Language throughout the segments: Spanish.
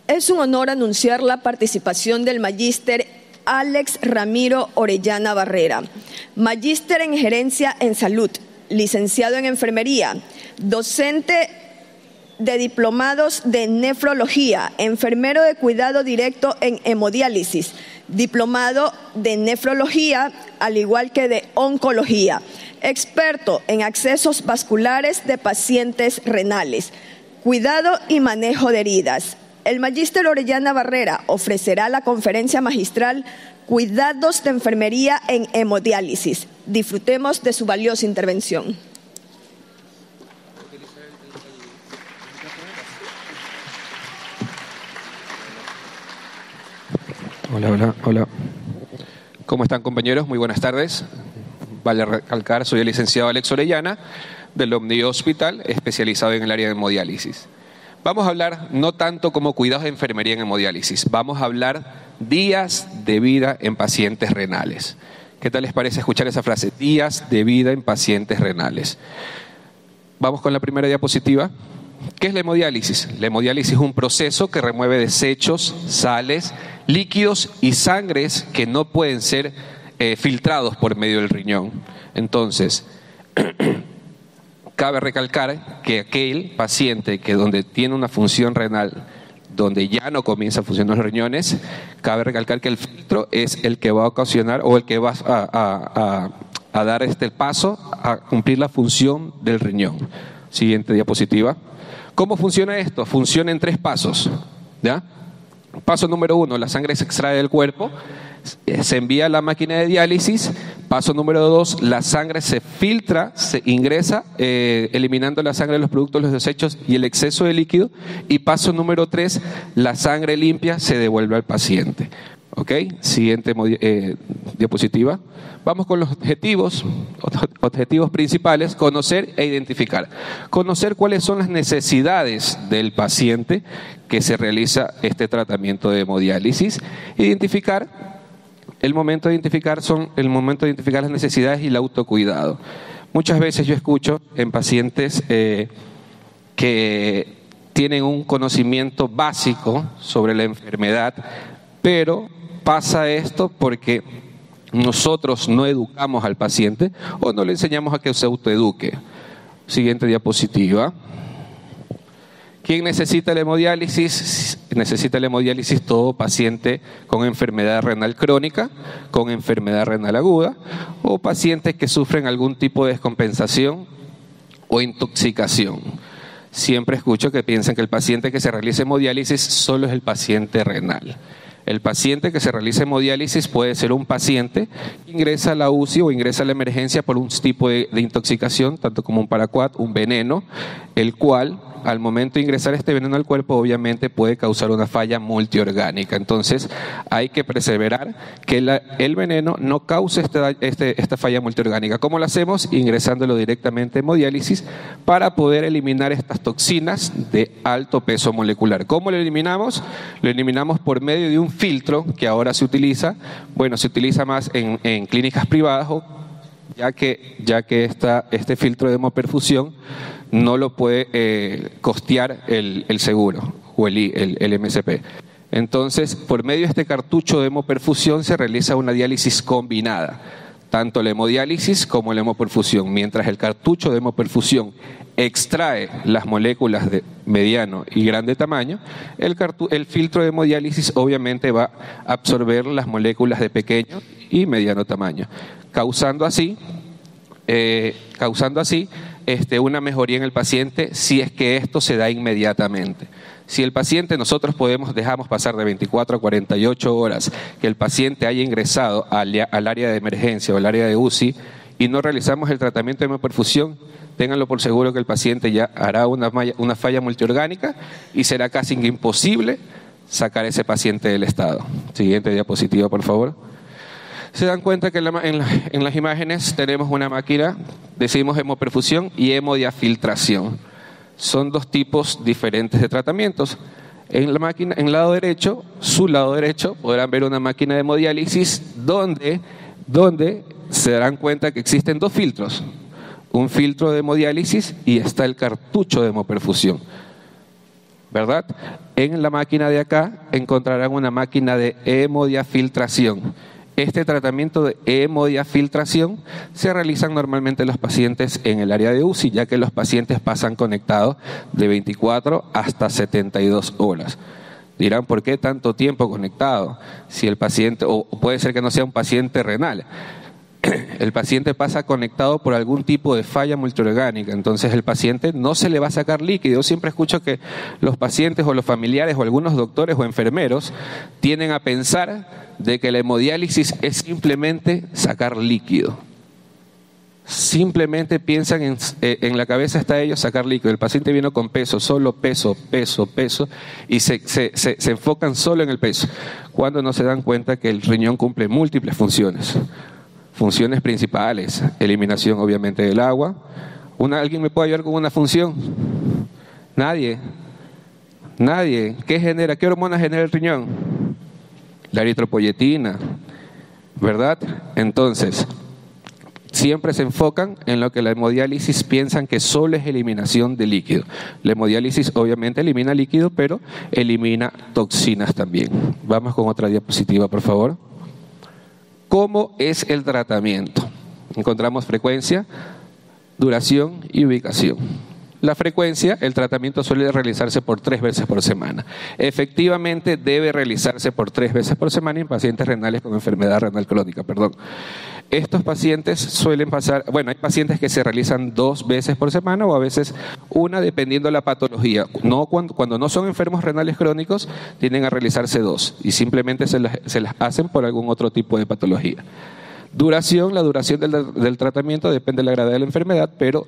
Es un honor anunciar la participación del magíster Alex Ramiro Orellana Barrera, magíster en Gerencia en Salud, licenciado en Enfermería, docente de diplomados de Nefrología, enfermero de cuidado directo en hemodiálisis, diplomado de Nefrología, al igual que de Oncología, experto en accesos vasculares de pacientes renales, cuidado y manejo de heridas. El magíster Orellana Barrera ofrecerá la conferencia magistral Cuidados de Enfermería en Hemodiálisis. Disfrutemos de su valiosa intervención. Hola. ¿Cómo están, compañeros? Muy buenas tardes. Vale recalcar, soy el licenciado Alex Orellana del Omni Hospital, especializado en el área de hemodiálisis. Vamos a hablar no tanto como cuidados de enfermería en hemodiálisis, vamos a hablar días de vida en pacientes renales. ¿Qué tal les parece escuchar esa frase? Días de vida en pacientes renales. Vamos con la primera diapositiva. ¿Qué es la hemodiálisis? La hemodiálisis es un proceso que remueve desechos, sales, líquidos y sangres que no pueden ser filtrados por medio del riñón. Entonces, cabe recalcar que aquel paciente que donde tiene una función renal, donde ya no comienza a funcionar los riñones, cabe recalcar que el filtro es el que va a ocasionar o el que va a dar este paso a cumplir la función del riñón. Siguiente diapositiva. ¿Cómo funciona esto? Funciona en 3 pasos, ¿ya? Paso número 1, la sangre se extrae del cuerpo, se envía a la máquina de diálisis. Paso número 2, la sangre se filtra, se ingresa, eliminando la sangre, los productos, los desechos y el exceso de líquido. Y paso número 3, la sangre limpia se devuelve al paciente. ¿Ok? Siguiente diapositiva. Vamos con los objetivos principales: conocer e identificar. Conocer cuáles son las necesidades del paciente que se realiza este tratamiento de hemodiálisis. Identificar, el momento de identificar las necesidades y el autocuidado. Muchas veces yo escucho en pacientes que tienen un conocimiento básico sobre la enfermedad, pero pasa esto porque nosotros no educamos al paciente o no le enseñamos a que se autoeduque. Siguiente diapositiva. ¿Quién necesita la hemodiálisis? Necesita la hemodiálisis todo paciente con enfermedad renal crónica, con enfermedad renal aguda o pacientes que sufren algún tipo de descompensación o intoxicación. Siempre escucho que piensan que el paciente que se realiza hemodiálisis solo es el paciente renal. El paciente que se realiza hemodiálisis puede ser un paciente que ingresa a la UCI o ingresa a la emergencia por un tipo de intoxicación, tanto como un paraquat, un veneno, el cual al momento de ingresar este veneno al cuerpo obviamente puede causar una falla multiorgánica. Entonces hay que perseverar que el veneno no cause esta falla multiorgánica. ¿Cómo lo hacemos? Ingresándolo directamente en hemodiálisis para poder eliminar estas toxinas de alto peso molecular. ¿Cómo lo eliminamos? Lo eliminamos por medio de un filtro que ahora se utiliza, se utiliza más en clínicas privadas, ya que este filtro de hemoperfusión no lo puede costear el seguro o el MSP. Entonces, por medio de este cartucho de hemoperfusión se realiza una diálisis combinada, tanto la hemodiálisis como la hemoperfusión. Mientras el cartucho de hemoperfusión extrae las moléculas de mediano y grande tamaño, el filtro de hemodiálisis obviamente va a absorber las moléculas de pequeño y mediano tamaño, causando así una mejoría en el paciente si es que esto se da inmediatamente. Si el paciente, nosotros dejamos pasar de 24 a 48 horas que el paciente haya ingresado al área de emergencia o al área de UCI y no realizamos el tratamiento de hemoperfusión, ténganlo por seguro que el paciente ya hará una falla multiorgánica y será casi imposible sacar a ese paciente del estado. Siguiente diapositiva, por favor. Se dan cuenta que en las imágenes tenemos una máquina, decimos hemoperfusión y hemodiafiltración. Son 2 tipos diferentes de tratamientos. En la máquina, en el lado derecho, su lado derecho, podrán ver una máquina de hemodiálisis donde se darán cuenta que existen 2 filtros. Un filtro de hemodiálisis y está el cartucho de hemoperfusión. ¿verdad? En la máquina de acá encontrarán una máquina de hemodiafiltración. Este tratamiento de hemodiafiltración se realizan normalmente los pacientes en el área de UCI, ya que los pacientes pasan conectados de 24 hasta 72 horas. Dirán, ¿por qué tanto tiempo conectado? Si el paciente, o puede ser que no sea un paciente renal, el paciente pasa conectado por algún tipo de falla multiorgánica, entonces el paciente no se le va a sacar líquido. Yo siempre escucho que los pacientes o los familiares o algunos doctores o enfermeros tienden a pensar de que la hemodiálisis es simplemente sacar líquido. Simplemente piensan en la cabeza está ellos sacar líquido. El paciente vino con peso, solo peso, y se enfocan solo en el peso, cuando no se dan cuenta que el riñón cumple múltiples funciones. Funciones principales, eliminación obviamente del agua. ¿Alguien me puede ayudar con una función? Nadie. ¿Qué hormona genera el riñón? La eritropoyetina, ¿verdad? Entonces, siempre se enfocan en lo que la hemodiálisis piensan que solo es eliminación de líquido. La hemodiálisis obviamente elimina líquido, pero elimina toxinas también. Vamos con otra diapositiva, por favor. ¿Cómo es el tratamiento? Encontramos frecuencia, duración y ubicación. La frecuencia, el tratamiento suele realizarse por 3 veces por semana. Efectivamente debe realizarse por 3 veces por semana en pacientes renales con enfermedad renal crónica, Estos pacientes suelen pasar, hay pacientes que se realizan 2 veces por semana o a veces una dependiendo de la patología. Cuando no son enfermos renales crónicos, tienden a realizarse 2 y simplemente se las hacen por algún otro tipo de patología. La duración del tratamiento depende de la gravedad de la enfermedad, pero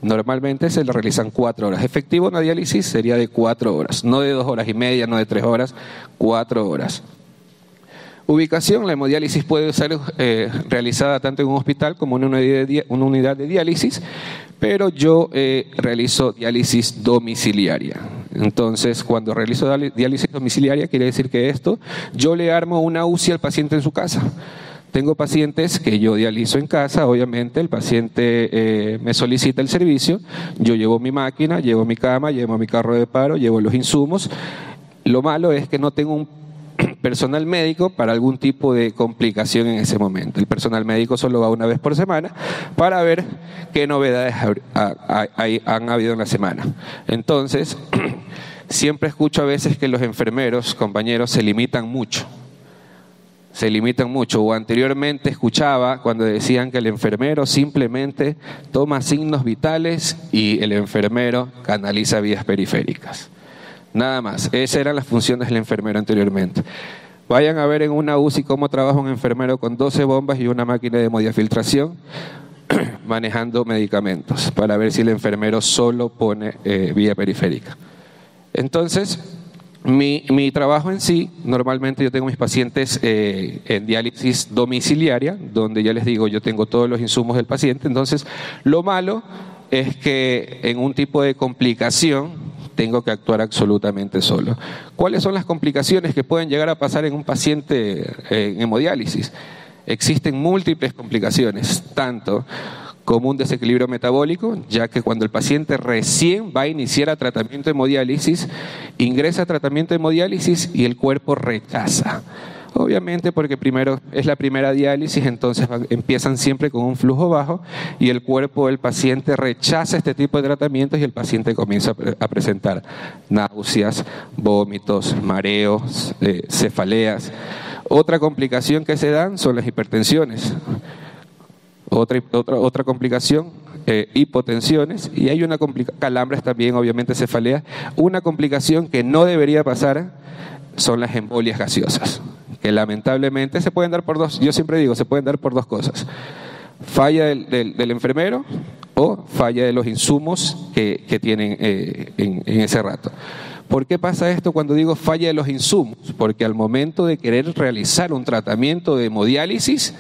normalmente se le realizan 4 horas. Efectivo una diálisis sería de 4 horas, no de 2 horas y media, no de 3 horas, 4 horas. Ubicación, la hemodiálisis puede ser realizada tanto en un hospital como en una unidad de diálisis, pero yo realizo diálisis domiciliaria. Entonces, cuando realizo diálisis domiciliaria, quiere decir que yo le armo una UCI al paciente en su casa. Tengo pacientes que yo dializo en casa, obviamente el paciente me solicita el servicio, yo llevo mi máquina, llevo mi cama, llevo mi carro de paro, llevo los insumos. Lo malo es que no tengo un personal médico para algún tipo de complicación en ese momento. El personal médico solo va 1 vez por semana para ver qué novedades han habido en la semana. Entonces, siempre escucho a veces que los enfermeros, compañeros, se limitan mucho, o anteriormente escuchaba cuando decían que el enfermero simplemente toma signos vitales y el enfermero canaliza vías periféricas. Nada más, esas eran las funciones del enfermero anteriormente. Vayan a ver en una UCI cómo trabaja un enfermero con 12 bombas y una máquina de hemodiafiltración manejando medicamentos para ver si el enfermero solo pone vía periférica. Entonces, mi trabajo en sí, normalmente yo tengo mis pacientes en diálisis domiciliaria, donde ya les digo, yo tengo todos los insumos del paciente. Entonces, lo malo es que en un tipo de complicación tengo que actuar absolutamente solo. ¿Cuáles son las complicaciones que pueden llegar a pasar en un paciente en hemodiálisis? Existen múltiples complicaciones, tanto como un desequilibrio metabólico, ya que cuando el paciente recién va a iniciar tratamiento de hemodiálisis, ingresa a tratamiento de hemodiálisis y el cuerpo rechaza. Obviamente porque primero es la primera diálisis, entonces empiezan siempre con un flujo bajo y el cuerpo del paciente rechaza este tipo de tratamientos y el paciente comienza a presentar náuseas, vómitos, mareos, cefaleas. Otra complicación que se dan son las hipertensiones. Otra complicación, hipotensiones, y hay una calambres también, obviamente cefaleas. Una complicación que no debería pasar son las embolias gaseosas, que lamentablemente se pueden dar por 2, yo siempre digo, se pueden dar por 2 cosas: falla del enfermero o falla de los insumos que tienen en ese rato. ¿Por qué pasa esto cuando digo falla de los insumos? Porque al momento de querer realizar un tratamiento de hemodiálisis,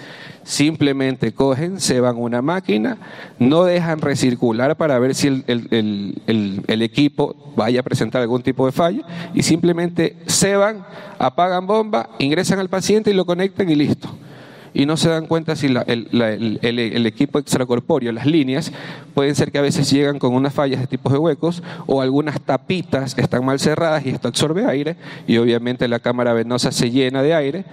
simplemente cogen, ceban una máquina, no dejan recircular para ver si el equipo vaya a presentar algún tipo de falla y simplemente ceban, apagan bomba, ingresan al paciente y lo conectan y listo. y no se dan cuenta si el equipo extracorpóreo, las líneas, pueden ser que a veces llegan con unas fallas de tipos de huecos o algunas tapitas están mal cerradas y esto absorbe aire y obviamente la cámara venosa se llena de aire,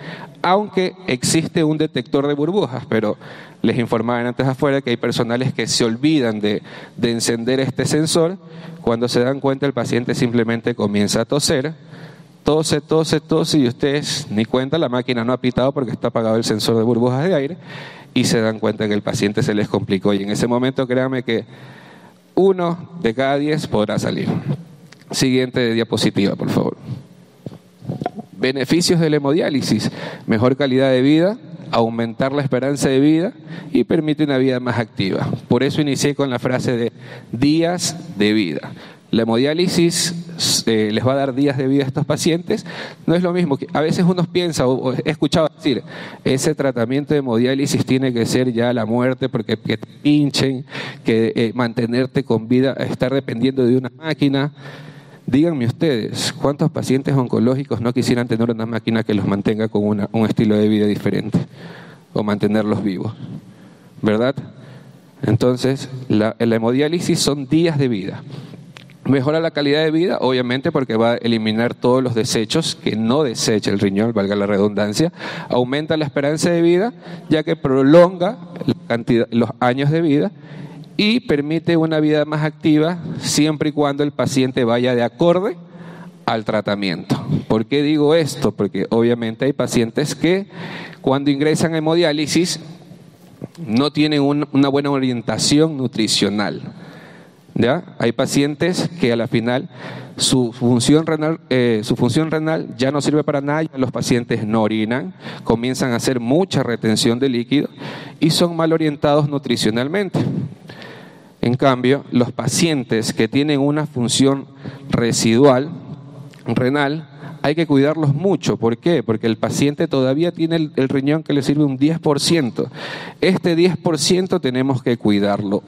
aunque existe un detector de burbujas, pero les informaban antes afuera que hay personales que se olvidan de encender este sensor. Cuando se dan cuenta, el paciente simplemente comienza a toser, tose y ustedes ni cuenta, la máquina no ha pitado porque está apagado el sensor de burbujas de aire y se dan cuenta que el paciente se les complicó y en ese momento créanme que 1 de cada 10 podrá salir. Siguiente diapositiva, por favor. Beneficios de la hemodiálisis: mejor calidad de vida, aumentar la esperanza de vida y permite una vida más activa. Por eso inicié con la frase de días de vida. La hemodiálisis les va a dar días de vida a estos pacientes. No es lo mismo que a veces uno piensa, o he escuchado decir, ese tratamiento de hemodiálisis tiene que ser ya la muerte porque que te pinchen, que mantenerte con vida, estar dependiendo de una máquina. Díganme ustedes, ¿cuántos pacientes oncológicos no quisieran tener una máquina que los mantenga con un estilo de vida diferente o mantenerlos vivos? ¿Verdad? Entonces, la hemodiálisis son días de vida. Mejora la calidad de vida, obviamente, porque va a eliminar todos los desechos que no desecha el riñón, valga la redundancia. Aumenta la esperanza de vida, ya que prolonga los años de vida y permite una vida más activa siempre y cuando el paciente vaya de acorde al tratamiento. ¿Por qué digo esto? Porque obviamente hay pacientes que cuando ingresan a hemodiálisis no tienen una buena orientación nutricional. ¿Ya? Hay pacientes que a la final su función renal ya no sirve para nada, ya los pacientes no orinan, comienzan a hacer mucha retención de líquido y son mal orientados nutricionalmente. En cambio, los pacientes que tienen una función residual renal, hay que cuidarlos mucho. ¿Por qué? Porque el paciente todavía tiene el riñón que le sirve un 10%. Este 10% tenemos que cuidarlo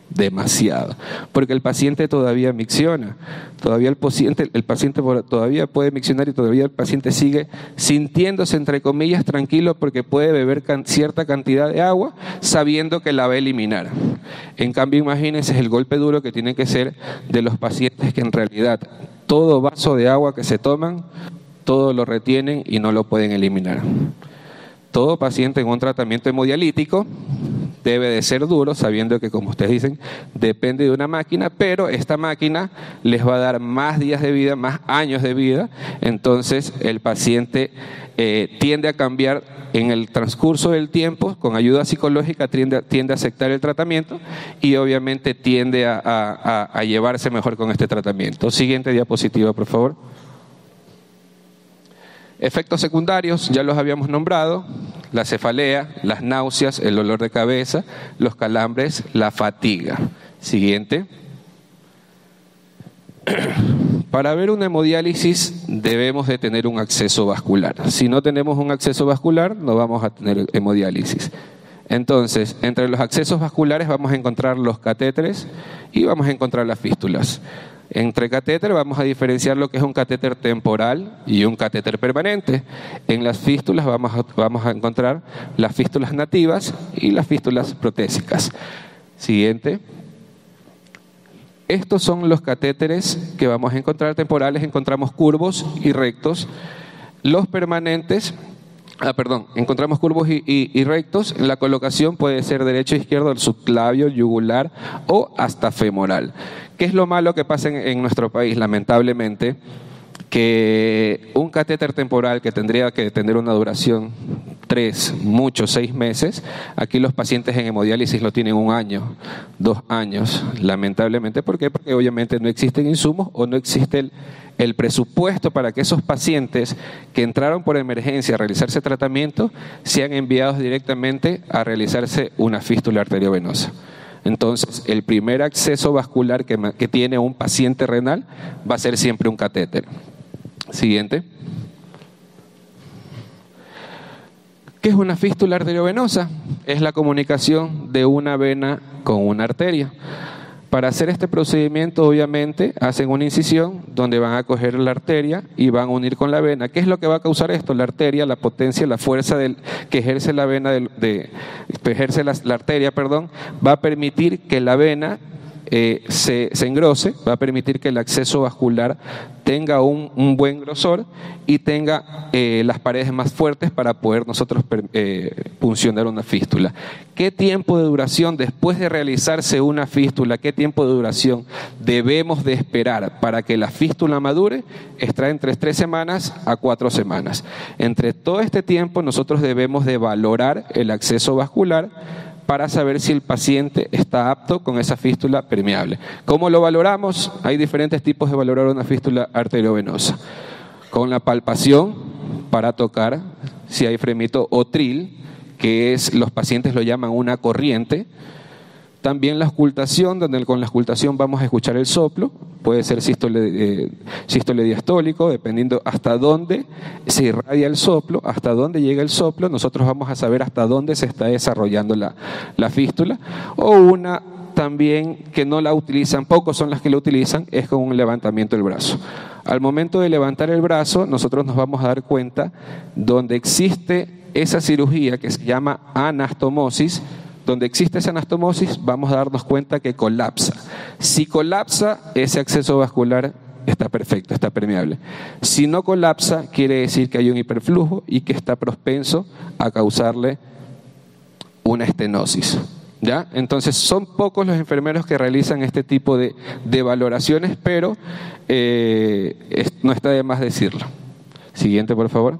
demasiado, porque el paciente todavía micciona, todavía el paciente todavía puede miccionar y todavía el paciente sigue sintiéndose, entre comillas, tranquilo porque puede beber cierta cantidad de agua sabiendo que la va a eliminar. En cambio, imagínense el golpe duro que tiene que ser de los pacientes que en realidad todo vaso de agua que se toman, todo lo retienen y no lo pueden eliminar. Todo paciente en un tratamiento hemodialítico debe de ser duro, sabiendo que, como ustedes dicen, depende de una máquina, pero esta máquina les va a dar más días de vida, más años de vida. Entonces el paciente tiende a cambiar en el transcurso del tiempo, con ayuda psicológica tiende a aceptar el tratamiento y obviamente tiende a llevarse mejor con este tratamiento. Siguiente diapositiva, por favor. Efectos secundarios, ya los habíamos nombrado: la cefalea, las náuseas, el dolor de cabeza, los calambres, la fatiga. Siguiente. Para ver una hemodiálisis debemos de tener un acceso vascular. Si no tenemos un acceso vascular, no vamos a tener hemodiálisis. Entonces, entre los accesos vasculares vamos a encontrar los catéteres y vamos a encontrar las fístulas. Entre catéter vamos a diferenciar lo que es un catéter temporal y un catéter permanente. En las fístulas vamos a encontrar las fístulas nativas y las fístulas protésicas. Siguiente. Estos son los catéteres que vamos a encontrar temporales, encontramos curvos y rectos. Los permanentes, encontramos curvos y rectos. La colocación puede ser derecho o izquierdo, el subclavio, yugular o hasta femoral. ¿Qué es lo malo que pasa en nuestro país? Lamentablemente, que un catéter temporal que tendría que tener una duración 3, mucho 6 meses, aquí los pacientes en hemodiálisis lo tienen 1 año, 2 años, lamentablemente. ¿Por qué? Porque obviamente no existen insumos o no existe el presupuesto para que esos pacientes que entraron por emergencia a realizarse tratamiento sean enviados directamente a realizarse una fístula arteriovenosa. Entonces, el primer acceso vascular que tiene un paciente renal va a ser siempre un catéter. Siguiente. ¿Qué es una fístula arteriovenosa? Es la comunicación de una vena con una arteria. Para hacer este procedimiento, obviamente, hacen una incisión donde van a coger la arteria y van a unir con la vena. ¿Qué es lo que va a causar esto? La arteria, la potencia, la fuerza que ejerce la vena, ejerce la arteria, va a permitir que la vena se engrose, va a permitir que el acceso vascular tenga un buen grosor y tenga las paredes más fuertes para poder nosotros puncionar una fístula. ¿Qué tiempo de duración después de realizarse una fístula, qué tiempo de duración debemos de esperar para que la fístula madure? Está entre 3 semanas a 4 semanas. Entre todo este tiempo nosotros debemos de valorar el acceso vascular para saber si el paciente está apto con esa fístula permeable. ¿Cómo lo valoramos? Hay diferentes tipos de valorar una fístula arteriovenosa. Con la palpación, para tocar si hay fremito o tril, que es, los pacientes lo llaman una corriente. También la auscultación, donde con la auscultación vamos a escuchar el soplo, puede ser sístole diastólico, dependiendo hasta dónde se irradia el soplo, hasta dónde llega el soplo, nosotros vamos a saber hasta dónde se está desarrollando la fístula. O una también que no la utilizan, pocos son las que la utilizan, es con un levantamiento del brazo. Al momento de levantar el brazo, nosotros nos vamos a dar cuenta donde existe esa cirugía que se llama anastomosis. Donde existe esa anastomosis, vamos a darnos cuenta que colapsa. Si colapsa, ese acceso vascular está perfecto, está permeable. Si no colapsa, quiere decir que hay un hiperflujo y que está propenso a causarle una estenosis. ¿Ya? Entonces, son pocos los enfermeros que realizan este tipo de valoraciones, pero no está de más decirlo. Siguiente, por favor.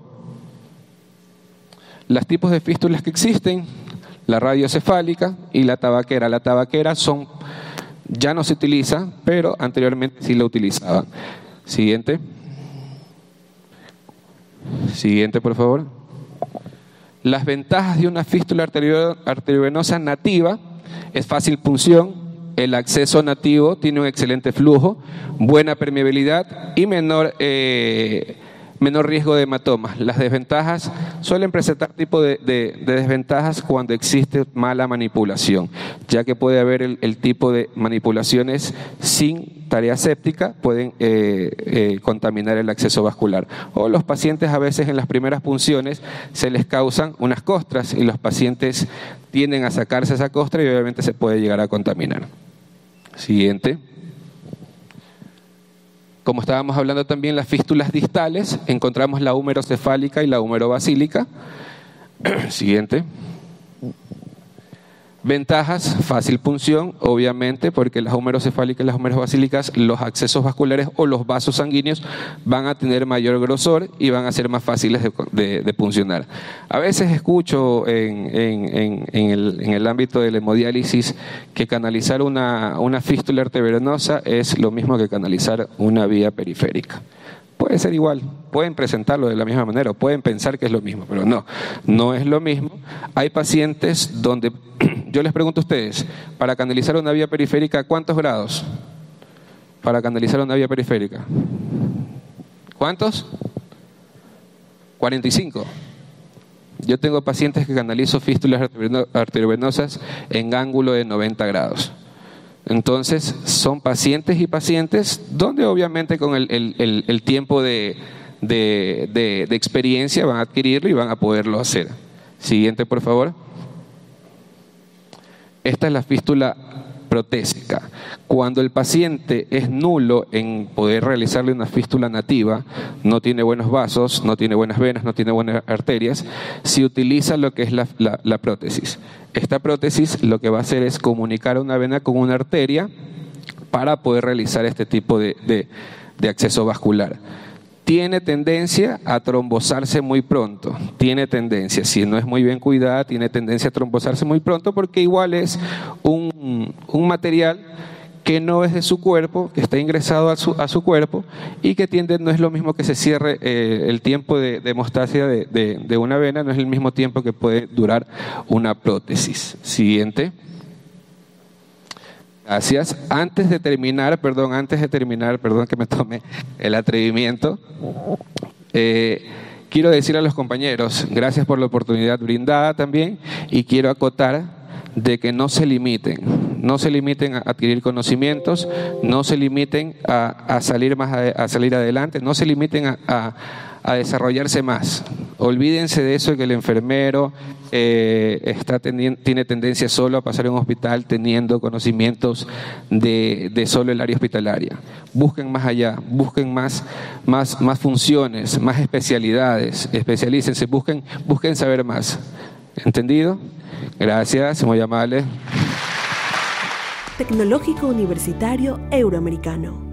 Los tipos de fístulas que existen: la radiocefálica y la tabaquera. La tabaquera ya no se utiliza, pero anteriormente sí la utilizaban. Siguiente. Siguiente, por favor. Las ventajas de una fístula arteriovenosa nativa: es fácil punción, el acceso nativo tiene un excelente flujo, buena permeabilidad y menor riesgo de hematomas. Las desventajas suelen presentar tipo de desventajas cuando existe mala manipulación, ya que puede haber el tipo de manipulaciones sin tarea séptica, pueden contaminar el acceso vascular. O los pacientes a veces en las primeras punciones se les causan unas costras y los pacientes tienden a sacarse esa costra y obviamente se puede llegar a contaminar. Siguiente. Como estábamos hablando también, las fístulas distales, encontramos la húmerocefálica y la húmerobasílica. Siguiente. Ventajas: fácil punción, obviamente, porque las húmerocefálicas y las húmerobasílicas, los accesos vasculares o los vasos sanguíneos van a tener mayor grosor y van a ser más fáciles de puncionar. A veces escucho en el ámbito de la hemodiálisis que canalizar una fístula arteriovenosa es lo mismo que canalizar una vía periférica. Puede ser igual, pueden presentarlo de la misma manera o pueden pensar que es lo mismo, pero no es lo mismo. Hay pacientes donde, yo les pregunto a ustedes, para canalizar una vía periférica, ¿cuántos grados? Para canalizar una vía periférica. ¿Cuántos? 45. Yo tengo pacientes que canalizo fístulas arteriovenosas en ángulo de 90 grados. Entonces, son pacientes y pacientes donde obviamente con el tiempo de experiencia van a adquirirlo y van a poderlo hacer. Siguiente, por favor. Esta es la fístula protésica. Cuando el paciente es nulo en poder realizarle una fístula nativa, no tiene buenos vasos, no tiene buenas venas, no tiene buenas arterias, se utiliza lo que es la prótesis. Esta prótesis lo que va a hacer es comunicar una vena con una arteria para poder realizar este tipo de acceso vascular. Tiene tendencia a trombosarse muy pronto, tiene tendencia, si no es muy bien cuidada, tiene tendencia a trombosarse muy pronto porque igual es un material que no es de su cuerpo, que está ingresado a su cuerpo y que no es lo mismo que se cierre el tiempo de hemostasia de una vena, no es el mismo tiempo que puede durar una prótesis. Siguiente. Gracias. Antes de terminar, perdón que me tome el atrevimiento, quiero decir a los compañeros, gracias por la oportunidad brindada también, y quiero acotar de que no se limiten, no se limiten a adquirir conocimientos, no se limiten a salir adelante, no se limiten a desarrollarse más. Olvídense de eso de que el enfermero tiene tendencia solo a pasar en un hospital teniendo conocimientos de solo el área hospitalaria. Busquen más allá, busquen más funciones, más especialidades, especialícense, busquen saber más. ¿Entendido? Gracias, muy amable. Tecnológico Universitario Euroamericano.